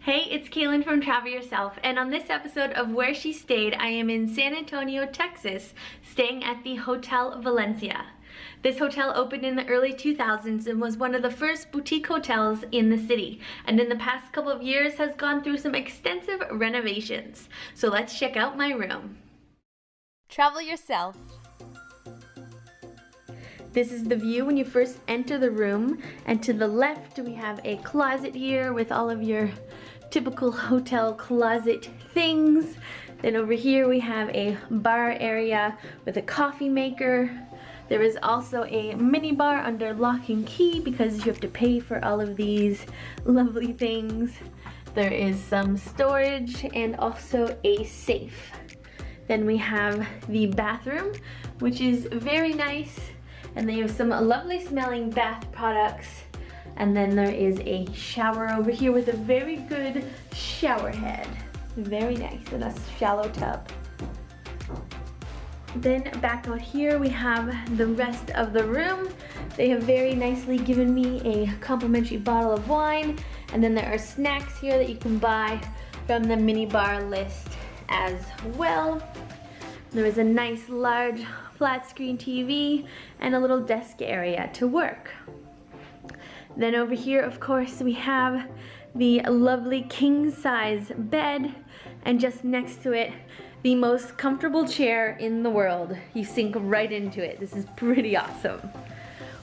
Hey, it's Kaylin from Travel Yourself, and on this episode of Where She Stayed, I am in San Antonio, Texas, staying at the Hotel Valencia. This hotel opened in the early 2000s and was one of the first boutique hotels in the city, and in the past couple of years has gone through some extensive renovations. So let's check out my room. Travel Yourself. This is the view when you first enter the room, and to the left we have a closet here with all of your typical hotel closet things. Then over here we have a bar area with a coffee maker. There is also a mini bar under lock and key because you have to pay for all of these lovely things. There is some storage and also a safe. Then we have the bathroom, which is very nice. And they have some lovely smelling bath products. And then there is a shower over here with a very good shower head. Very nice, and a shallow tub. Then back out here we have the rest of the room. They have very nicely given me a complimentary bottle of wine. And then there are snacks here that you can buy from the mini bar list as well. There is a nice large flat screen TV and a little desk area to work. Then over here, of course, we have the lovely king size bed, and just next to it, the most comfortable chair in the world. You sink right into it. This is pretty awesome.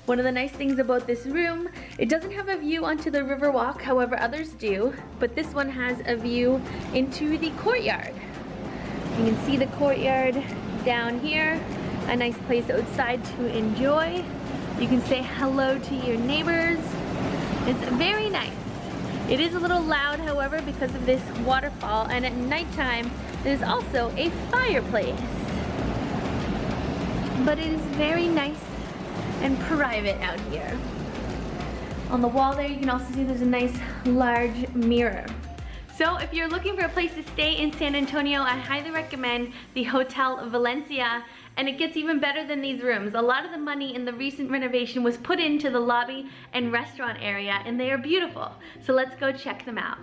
One of the nice things about this room, it doesn't have a view onto the Riverwalk, however others do, but this one has a view into the courtyard. You can see the courtyard down here, a nice place outside to enjoy. You can say hello to your neighbors. It's very nice. It is a little loud, however, because of this waterfall, and at nighttime there's also a fireplace. But it is very nice and private out here. On the wall there you can also see there's a nice large mirror. So if you're looking for a place to stay in San Antonio, I highly recommend the Hotel Valencia, and it gets even better than these rooms. A lot of the money in the recent renovation was put into the lobby and restaurant area, and they are beautiful. So let's go check them out.